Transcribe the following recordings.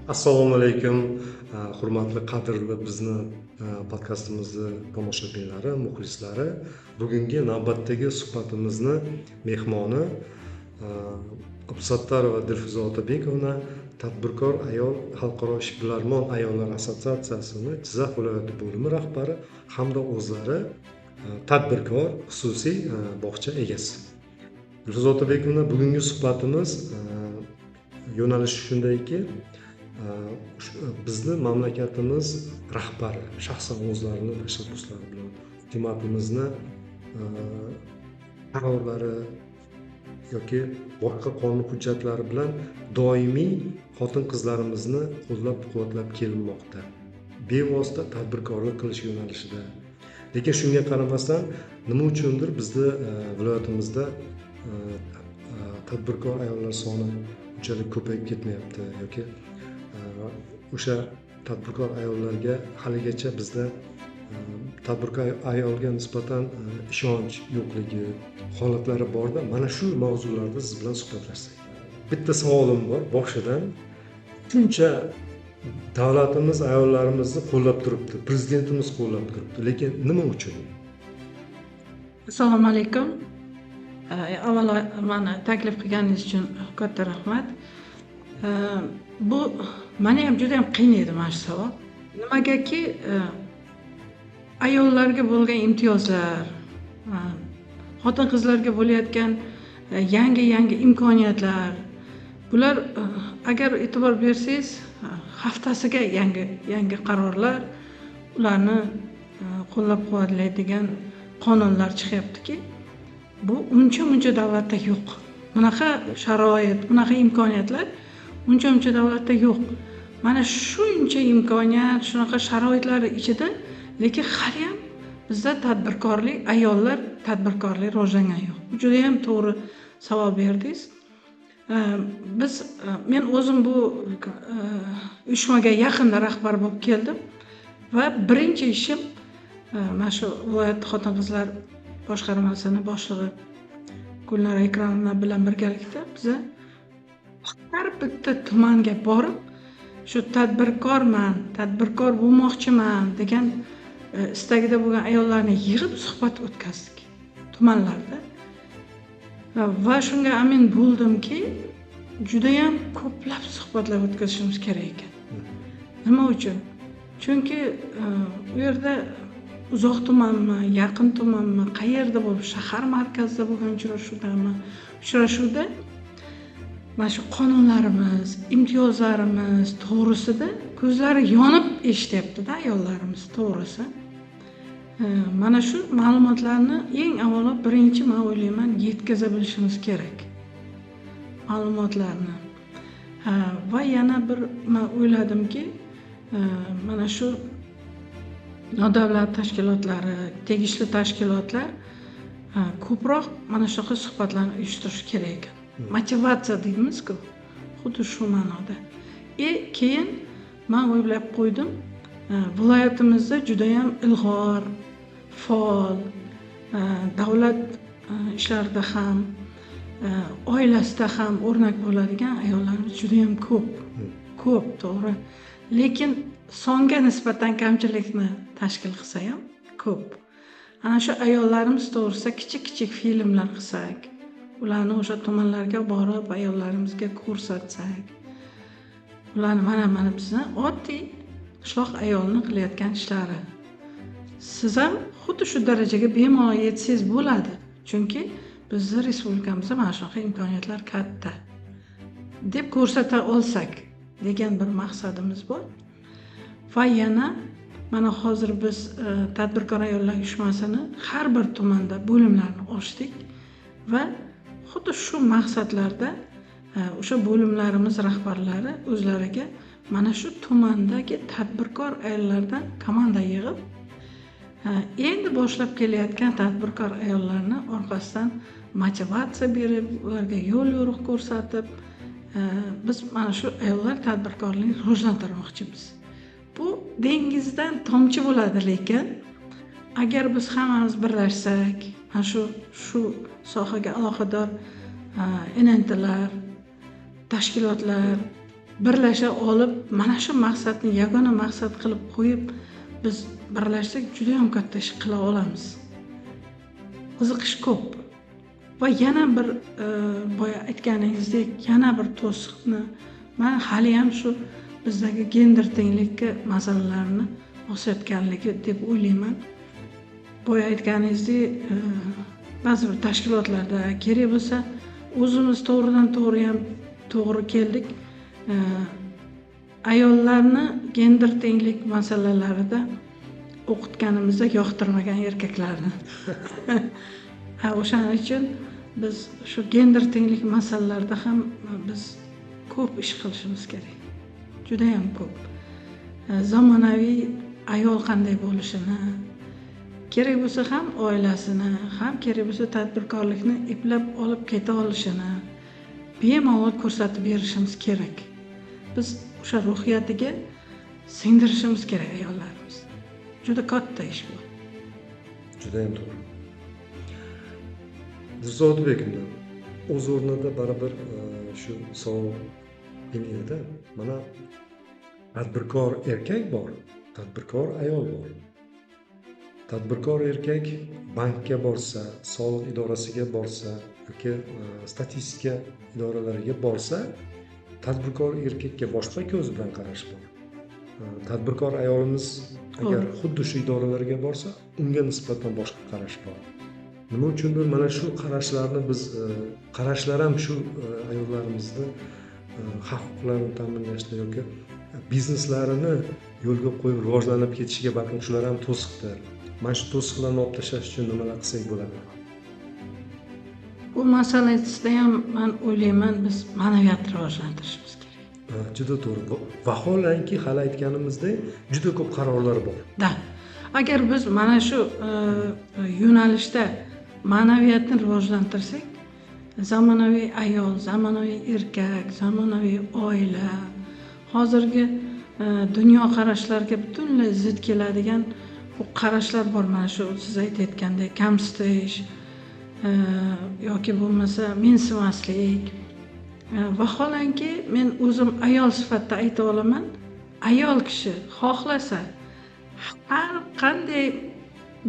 Assalomu alaykum, hurmatli qadrli bizni podkastimizni tomoshabinlari, muxlislari. Bugungi navbatdagi suhbatimizni mehmoni Abdusattorova Dilfuza Otabekovna, tadbirkor ayol xalqaro ishbilarmon ayollar assotsiatsiyasini Jizzax viloyati bo'limi rahbari hamda o'zlari tadbirkor xususiy bog'cha egasi. Dilfuza Otabekovna, bugungi suhbatimiz yo'nalishi shundayki, bizni mamlakatimiz rahbari shaxsan o'zlarini tashabbuslari bilan hukumatimizni qarorlari yoki boshqa qonun hujjatlari bilan doimiy xotin-qizlarimizni qo'llab-quvvatlab kelinmoqda. Bevosita tadbirkorlik qilish yo'nalishida. Lekin shunga qaramasdan nima uchundir bizni viloyatimizda tadbirkor ayollar soni unchalik ko'payib ketmayapti yoki o'sha tadbirkor ayollarga haligacha bizda tadbirkor ayolga nisbatan ishonch yo'qligi holatlari borda, mana shu mavzularda siz bilan suhbatlashsak. Bitta savolim bor boshidan. Shuncha davlatimiz ayollarimizni qo'llab turibdi, prezidentimiz qo'llab turibdi, lekin nima uchun? Assalomu alaykum. Avvalo meni taklif qilganingiz uchun katta rahmat. Bu meni ham juda ham qiynaydi mana shu savol. Nimagaki ayollarga bo'lgan imtiyozlar, xotin-qizlarga bo'layotgan yangi imkoniyatlar, bular agar e'tibor bersangiz, haftasiga yangi qarorlar, ularni qo'llab-quvvatlaydigan qonunlar chiqyaptiki, bu uncha davlatda yo'q. Bunaqa sharoit, bunaqa imkoniyatlar uncha davlatda yo'q. Mana shuncha imkoniyat, shunaqa sharoitlar ichida, lekin hali ham bizda ayollar tadbirkorlik rivojlangan yo'q. Juda ham to'g'ri savol berdingiz. Men o'zim bu uyushmaga yaqinda rahbar bo'lib keldim va birinchi ishim mana shu viloyat xotin-qizlar boshqarmasini boshlig'i Gulnora Ikromovna bilan birgalikda biza har bitta tumanga borib, shu tadbirkor bo'lmoqchiman degan istagida bo'lgan ayollarni yig'ib suhbat o'tkazdik tumanlarda. Va shunga amin bo'ldimki, juda ham ko'plab suhbatlar o'tkazishimiz kerak ekan. Nima uchun? Chunki u yerda uzoq tumanmi, yaqin tumanmi, qayerda bo'lib, shahar markazida bo'lgan uchrashuvda mana shu qonunlarimiz, imtiyozlarimiz to'g'risida ko'zlari yonib eshityapti-da ayollarimiz to'g'risi. Mana shu ma'lumotlarni eng avvalo birinchi men o'ylayman yetkaza bilishimiz kerak. Ma'lumotlarni. Va yana bir men o'yladimki, mana shu nodavlat tashkilotlari, tegishli tashkilotlar ko'proq mana shunaqa suhbatlarni uyushtirish kerak ekan. Motivatsiya deymiz-ku, xuddi shu ma'noda. Keyin men o'ylab qo'ydim, viloyatimizda juda ham ilg'or, faol, davlat ishlarida ham, oilasida ham o'rnak bo'ladigan ayollarimiz juda ham ko'p, to'g'ri. Lekin songa nisbatan kamchilikni tashkil qilsa ham ko'p. Ana shu ayollarimiz to'g'risida kichik filmlar qilsak, ularni o'sha tumanlarga borib ayollarimizga ko'rsatsak, ularni mana bizni oddiy qishloq ayolni qilayotgan ishlari. Siz ham xuddi shu darajaga bemalol yetsangiz bo'ladi. Chunki bizning respublikamizda mana shunaqa imkoniyatlar katta deb ko'rsata olsak degan bir maqsadimiz bor. Va yana mana hozir biz tadbirkor ayollar uyushmasini har bir tumanda bo'limlarni ochdik va xuddi shu maqsadlarda o'sha bo'limlarimiz rahbarlari o'zlariga mana shu tumandagi tadbirkor ayollardan komanda yig'ib, endi boshlab kelayotgan tadbirkor ayollarni orqasidan motivatsiya berib, ularga yo'l yo'riq ko'rsatib, biz mana shu ayollar tadbirkorligini rivojlantirmoqchimiz. Bu dengizdan tomchi bo'ladi, lekin agar biz hammamiz birlashsak, mana shu sohaga aloqador enantilar, tashkilotlar, birlasha olib mana shu maqsadni yagona maqsad qilib qo'yib biz birlashsak juda ham katta ish qila olamiz. Qiziqish ko'p. Va yana bir boya aytganingizdek yana bir to'siqni men hali ham shu bizdagi gender tengligi masalalarini osayotganligi deb o'ylayman. Boya aytganingizdek ba'zi bir tashkilotlarda kerak bo'lsa o'zimiz to'g'ridan to'g'ri ham to'g'ri keldik. Ayollarni gender tenglik masalalarida o'qitganimizda yoqtirmagan erkaklarni. O'shaning uchun biz shu gender tenglik masalalarida ham biz ko'p ish qilishimiz kerak. Juda ham ko'p. Zamonaviy ayol qanday bo'lishini, kerak bo'lsa ham oilasini, ham kerak bo'lsa tadbirkorlikni eplab olib keta olishini bemalol ko'rsatib berishimiz kerak. Biz o'sha ruhiyatiga singdirishimiz kerak ayollarimiz. Juda katta ish bu. Juda ham to'g'ri. Mirzo Odilbekovni o'z o'rnida baribir shu savol edi. Mana tadbirkor erkak bor, tadbirkor ayol bor. Tadbirkor erkak bankka borsa, soliq idorasiga borsa yoki statistika idoralariga borsa, tadbirkor erkakka boshqa ko'z bilan qarash bor. Tadbirkor ayolimiz agar xuddi shu idoralarga borsa, unga nisbatan boshqa qarash bor. Nima uchundir mana shu qarashlarni biz qarashlar ham shu ayollarimizni haq-huquqlarini ta'minlashda yoki bizneslarini yo'lga qo'yib rivojlanib ketishiga balkim shular ham to'siqdir. Mana shu to'siqlarni olib tashlash uchun nimalar qilsak bo'ladi? Bu masalasida ham men o'ylayman biz ma'naviyatni rivojlantirishimiz kerak. Juda to'g'ri. Vaholanki hali aytganimizdek juda ko'p qarorlar bor. Da. Agar biz mana shu yo'nalishda ma'naviyatni rivojlantirsak, zamonaviy ayol, zamonaviy erkak, zamonaviy oila, hozirgi dunyo qarashlarga butunlay zid keladigan bu qarashlar bor. Mana shu siz aytayotgandek kamsitish yoki bo'lmasa mensimaslik. Vaholanki men o'zim ayol sifatida ayta olaman, ayol kishi xohlasa har qanday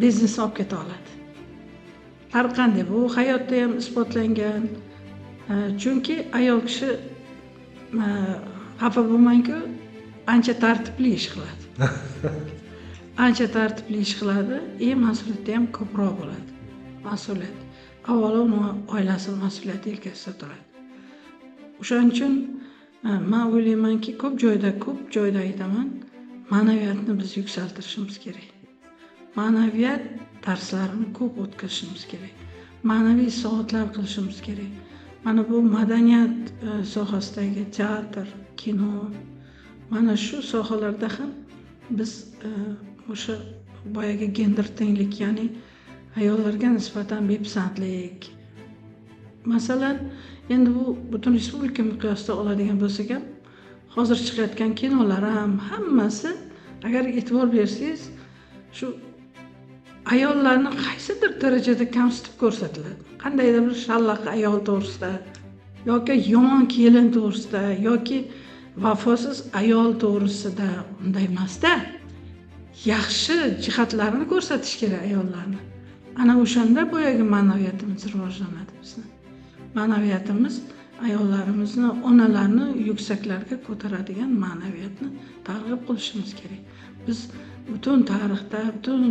biznes olib keta oladi. Har qanday, bu hayotda ham isbotlangan. Chunki ayol kishi xafa bo'lmang-ku, ancha tartibli ish qiladi. Ancha tartibli ish qiladi, mas'uliyati ham ko'proq bo'ladi. Mas'uliyat. Avvalo uni oilasi mas'uliyati yelkasida turadi. O'shaning uchun men o'ylaymanki, ko'p joyda aytaman, ma'naviyatni biz yuksaltirishimiz kerak. Ma'naviyat darslarini ko'p o'tkazishimiz kerak. Ma'naviy soatlar qilishimiz kerak. Mana bu madaniyat sohasidagi teatr, kino, mana shu sohalarda ham biz o'sha boyagi gender tenglik, ya'ni ayollarga nisbatan bepisandlik. Masalan, endi bu butun respublika miqyosida oladigan bo'lsak ham, hozir chiqayotgan kinolar ham hammasi agar e'tibor bersangiz, shu ayollarni qaysidir darajada kamsitib ko'rsatiladi. Qandaydir bir shallaq ayol to'g'risida yoki yomon kelin to'g'risida yoki vafosiz ayol to'g'risida unday emasda, yaxshi jihatlarini ko'rsatish kerak ayollarni. Ana o'shanda boyagi ma'naviyatimiz rivojlanadi bizni. Ma'naviyatimiz ayollarimizni, onalarni yuksaklarga ko'taradigan ma'naviyatni targ'ib qilishimiz kerak. Biz butun tarixda, butun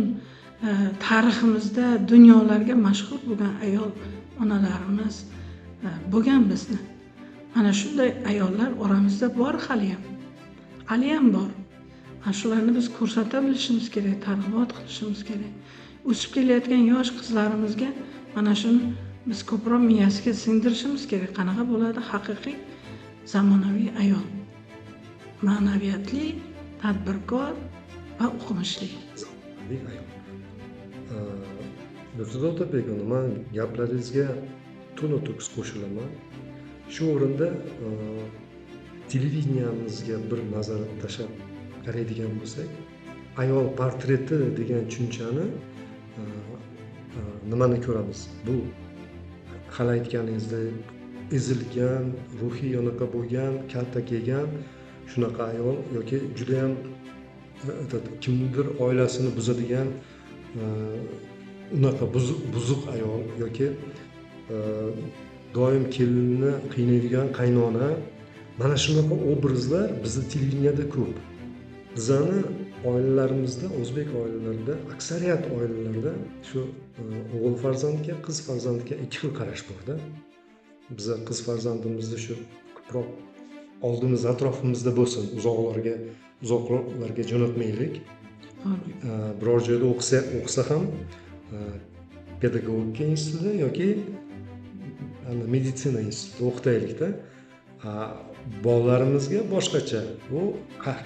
tariximizda dunyolarga mashhur bo'lgan ayol onalarimiz bo'lgan bizni. Mana shunday ayollar oramizda bor hali ham bor. Mana shularni biz ko'rsata bilishimiz kerak, targ'ibot qilishimiz kerak. O'sib kelayotgan yosh qizlarimizga mana shuni biz ko'proq miyasiga singdirishimiz kerak. Qanaqa bo'ladi haqiqiy zamonaviy ayol? Ma'naviyatli, tadbirkor va o'qimishli. Zamonaviy ayol. Mirzo Odilbekov, men gaplaringizga to'la-to'kis qo'shilaman. Shu o'rinda televideniyamizga bir nazar tashlab qaraydigan bo'lsak, ayol portreti degan tushunchani nimani ko'ramiz? Bu hali aytganingizdek ezilgan, ruhiy yonaqa bo'lgan, kaltak yegan shunaqa ayol yoki juda ham kimdir oilasini buzadigan unaqa buzuq ayol yoki doim kelinni qiynaydigan qaynona, mana shunaqa obrazlar bizni televideniyada ko'p. Bizani oilalarimizda, o'zbek oilalarida, aksariyat oilalarda shu o'g'il farzandga, qiz farzandga ikki xil qarash bor-da. Biza qiz farzandimizni shu ko'proq oldimiz atrofimizda bo'lsin, uzoqlarga jo'natmaylik. Biror joyda o'qisa ham pedagogika institutida yoki meditsina institutida o'qitaylikda. Bolalarimizga boshqacha, u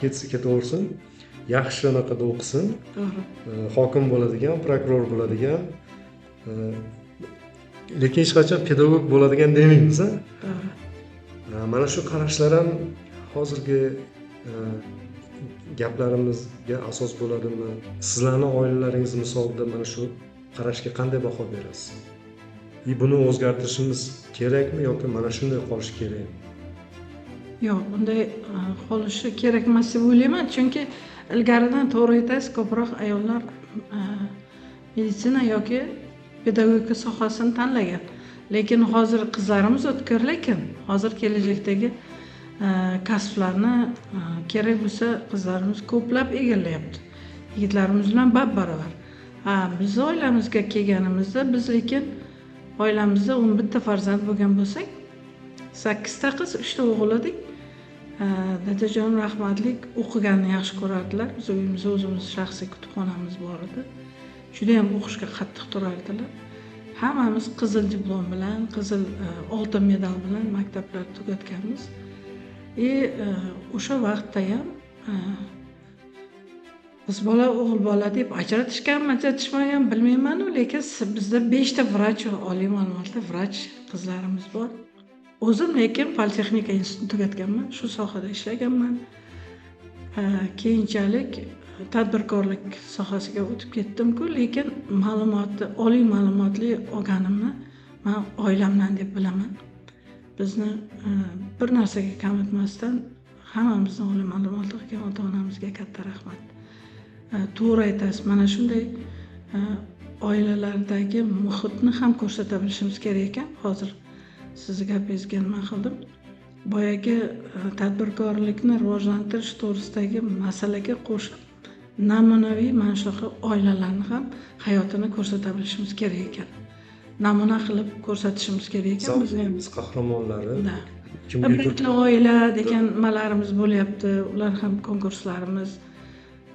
ketsa ketaversin, yaxshi anaqada o'qisin, hokim bo'ladigan, prokuror bo'ladigan, lekin hech qachon pedagog bo'ladigan demaymiz. Mana shu qarashlar ham hozirgi gaplarimizga asos bo'ladimi? Sizlarning oilalaringiz misolida mana shu qarashga qanday baho berasiz? Buni o'zgartirishimiz kerakmi yoki mana shunday qolishi kerakmi? Yo'q, bunday qolishi kerak emas deb o'ylayman, chunki ilgaridan to'g'ri aytasiz, ko'proq ayollar meditsina yoki pedagogika sohasini tanlagan. Lekin hozir qizlarimiz o'tkir, lekin hozir kelajakdagi kasblarni kerak bo'lsa qizlarimiz ko'plab egallayapti. Yigitlarimiz bilan bab-barobar. Biz oilamizga kelganimizda biz lekin oilamizda 11 ta farzand bo'lgan bo'lsak, 8 ta qiz, 3 ta o'g'il edik. Dadajon rahmatlik o'qiganni yaxshi ko'rardilar. Biz uyimizda o'zimiz shaxsiy kutubxonamiz bor edi. Juda ham o'qishga qattiq turardilar. Hammamiz qizil diplom bilan, qizil oltin medal bilan maktablarni tugatganmiz. O'sha vaqtda ham qiz bola, o'g'il bola deb ajratishmagan bilmayman-ku, lekin bizda 5 ta vrach, oliy ma'lumotli vrach qizlarimiz bor. O'zim lekin politexnika institutini tugatganman, shu sohada ishlaganman. Keyinchalik tadbirkorlik sohasiga o'tib ketdim-ku, lekin oliy ma'lumotli olganimni men oilamdan deb bilaman. Bizni bir narsaga kam etmasdan hammamizni oliy ma'lumotli qilgan ota-onamizga katta rahmat. To'g'ri aytasiz, mana shunday oilalardagi muhitni ham ko'rsata bilishimiz kerak ekan. Hozir sizni gapingizga nima qildim? Boyagi tadbirkorlikni rivojlantirish to'g'risidagi masalaga qo'shib namunaviy mana shunaqa oilalarni ham hayotini ko'rsata bilishimiz kerak ekan. Namuna qilib ko'rsatishimiz kerak ekan. Biz qahramonlari. Birlikli oila degan nimalarimiz bo'lyapti. Ular ham konkurslarimiz,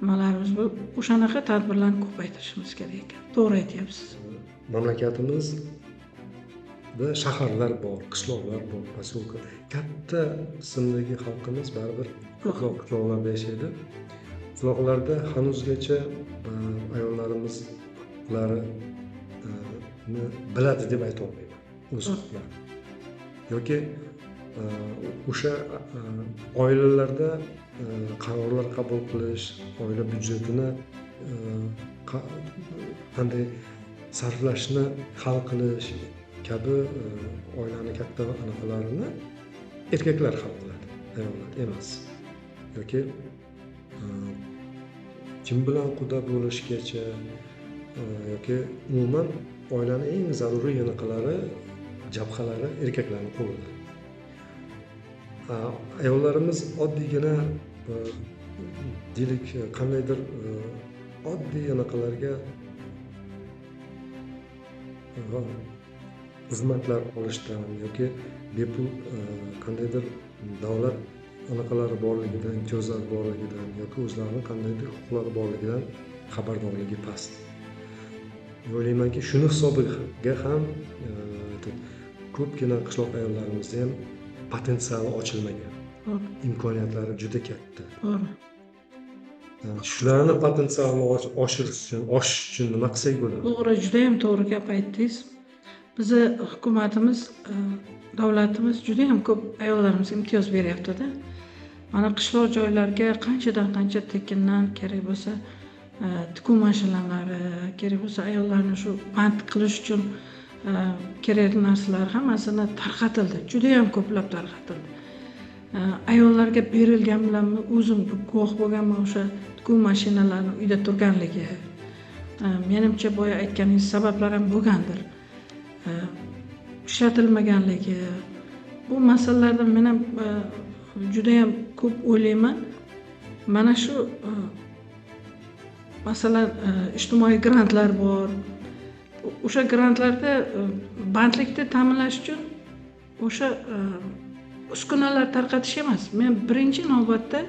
nimalarimiz bu o'shanaqa tadbirlarni ko'paytirishimiz kerak ekan. To'g'ri aytyapsiz. Mamlakatimizda shaharlar bor, qishloqlar bor, posyolka. Katta qismdagi xalqimiz baribir qishloqlarda yashaydi. Qishloqlarda hanuzgacha ayollarimiz biladi deb ayta olmayman. O'zbeklar yoki o'sha oilalarda qarorlar qabul qilish, oila byudjetini qanday sarflashni hal qilish kabi oilani katta anaqalarini erkaklar hal qiladi, ayollar emas. Yoki kim bilan quda bo'lishgacha yoki umuman oilani eng zaruriy anaqalari, jabhalari erkaklarning qo'lida. Ayollarimiz oddiygina deylik qandaydir oddiy anaqalarga xizmatlar olishdan yoki bepul qandaydir davlat anaqalari borligidan, imtiyozlar borligidan yoki o'zlarining qandaydir huquqlari borligidan xabardorligi past. O'ylaymanki, shuni hisobiga ham ko'pgina qishloq ayollarimizda ham potensiali ochilmagan. Imkoniyatlari juda katta. Shularni potensialini oshirish uchun nima qilsak bo'ladi? To'g'ri, juda ham to'g'ri gap aytdingiz. Bizni hukumatimiz, davlatimiz juda ham ko'p ayollarimizga imtiyoz beryapti-da. Mana qishloq joylarga qanchadan qancha tekindan kerak bo'lsa, tikuv mashinalari, kerak bo'lsa ayollarni shu band qilish uchun kerakli narsalar hammasini tarqatildi. Juda ham ko'plab tarqatildi. Ayollarga berilgan bilanmi o'zim guvoh bo'lganman o'sha tikuv mashinalarini uyda turganligi. Menimcha boya aytganingiz sabablar ham bo'lgandir. Ishlatilmaganligi. Bu masalalarda men ham juda ham ko'p o'ylayman. Mana shu masalan ijtimoiy grantlar bor. O'sha grantlarda bandlikni ta'minlash uchun o'sha uskunalar tarqatish emas. Men birinchi navbatda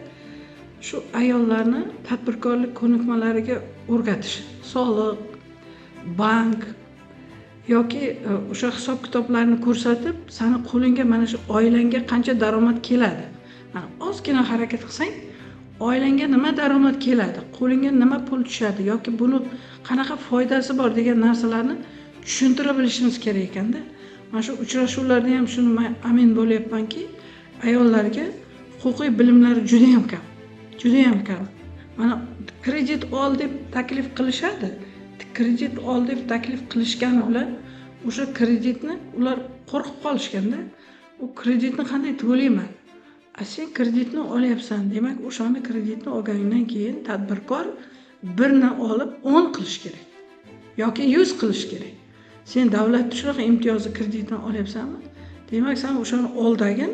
shu ayollarni tadbirkorlik ko'nikmalariga o'rgatish. Soliq, bank yoki o'sha hisob kitoblarni ko'rsatib, seni qo'lingga mana shu oilangga qancha daromad keladi. Mana ozgina harakat qilsang, oilangga nima daromad keladi, qo'lingga nima pul tushadi yoki buni qanaqa foydasi bor degan narsalarni tushuntira bilishimiz kerak ekanda. Mana shu uchrashuvlarda ham shuni men amin bo'lyapmanki, ayollarga huquqiy bilimlari juda ham kam. Juda ham kam. Mana kredit ol deb taklif qilishadi. Kredit ol deb taklif qilishgani bilan o'sha kreditni ular qo'rqib qolishganda, u kreditni qanday to'layman? Sen kreditni olyapsan, demak o'shani kreditni olganingdan keyin tadbirkor birni olib 10 qilish kerak yoki 100 qilish kerak. Sen davlatdan shunaqa imtiyozli kreditni olyapsanmi? Demak, sen o'shani oldagin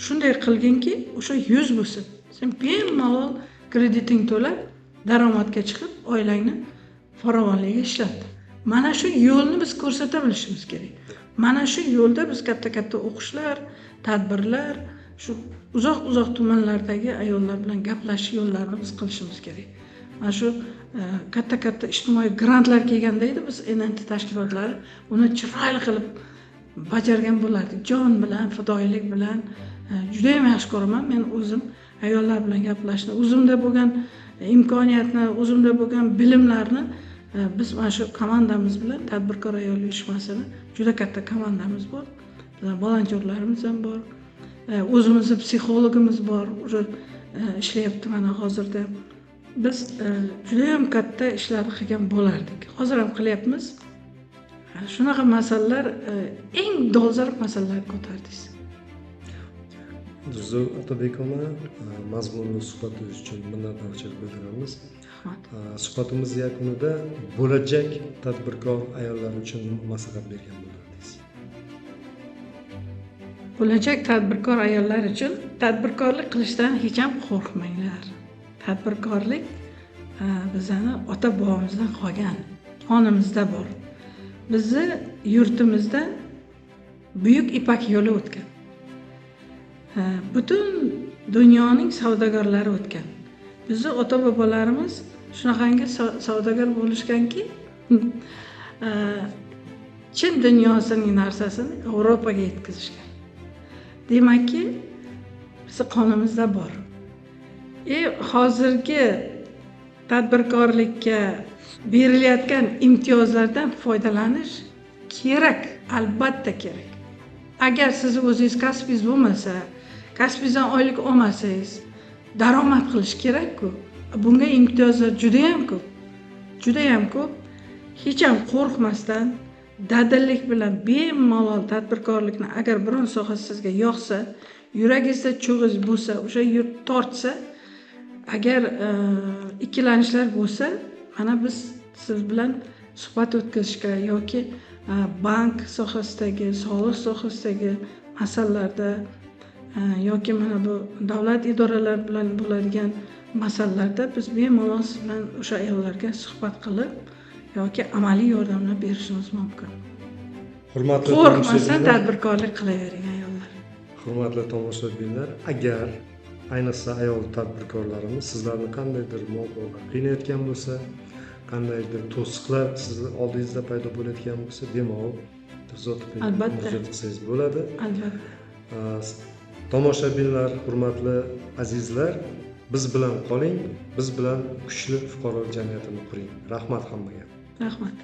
shunday qilginki, o'sha 100 bo'lsin. Sen bemalol krediting to'lab, daromadga chiqib, oilangni farovonligiga ishlat. Mana shu yo'lni biz ko'rsata bilishimiz kerak. Mana shu yo'lda biz katta-katta o'qishlar, tadbirlar, shu uzoq tumanlardagi ayollar bilan gaplashish yo'llarini biz qilishimiz kerak. Mana shu katta ijtimoiy grantlar kelganda edi, biz NNT tashkilotlari uni chiroyli qilib bajargan bo'lardik. Jon bilan, fidoyilik bilan juda ham yaxshi ko'raman. Men o'zim ayollar bilan gaplashishni, o'zimda bo'lgan imkoniyatni, o'zimda bo'lgan bilimlarni biz mana shu komandamiz bilan tadbirkor ayol uyushmasini juda katta komandamiz bor. Volontyorlarimiz ham bor. O'zimizning psixologimiz bor. O'sha ishlayapti mana hozirda. Biz juda ham katta ishlar qilgan bo'lardik. Hozir ham qilyapmiz. Shunaqa masalalar eng dolzarb masalalar ko'tardingiz. Juzu Otabekova, mazmunli suhbatingiz uchun minnatdorchilik bildiramiz. Suhbatimiz yakunida bo'lajak tadbirkor ayollar uchun maslahat bergan bo'lardingiz. Bo'lajak tadbirkor ayollar uchun tadbirkorlik qilishdan hech ham qo'rqmanglar. Tadbirkorlik bizani ota-bobomizdan qolgan, qonimizda bor. Bizni yurtimizda buyuk Ipak yo'li o'tgan. Butun dunyoning savdogarlari o'tgan. Bizni ota-bobolarimiz shunaqangi savdogar bo'lishganki, Chin dunyosining narsasini Yevropaga yetkazishgan. Demakki, bizni qonimizda bor. Hozirgi tadbirkorlikka berilayotgan imtiyozlardan foydalanish kerak, albatta kerak. Agar siz o'zingiz kasbingiz bo'lmasa, kasbingizdan oylik olmasangiz, daromad qilish kerak-ku. Bunga imtiyozlar juda ham ko'p. Juda ham ko'p. Hech ham qo'rqmasdan, dadillik bilan bemalol tadbirkorlikni agar biron soha sizga yoqsa, yuragingizda cho'g'iz bo'lsa, o'sha yurt tortsa, agar ikkilanishlar bo'lsa, mana biz siz bilan suhbat o'tkazishga yoki bank sohasidagi, soliq sohasidagi masalalarda yoki mana bu davlat idoralari bilan bo'ladigan masalalarda biz bemalol siz bilan o'sha ayollarga suhbat qilib yoki amaliy yordamlar berishimiz mumkin. Hurmatli qo'rqmasdan tadbirkorlik qilavering ayollar. Hurmatli tomoshabinlar, agar ayniqsa ayol tadbirkorlarimiz sizlarni qandaydir muammolar qiynayotgan bo'lsa, qandaydir to'siqlar sizni oldingizda paydo bo'layotgan bo'lsa, bemalol murojaat qilsangiz bo'ladi. Albatta. Tomoshabinlar, hurmatli azizlar, biz bilan qoling, biz bilan kuchli fuqarolik jamiyatini quring. Rahmat hammaga. Rahmat.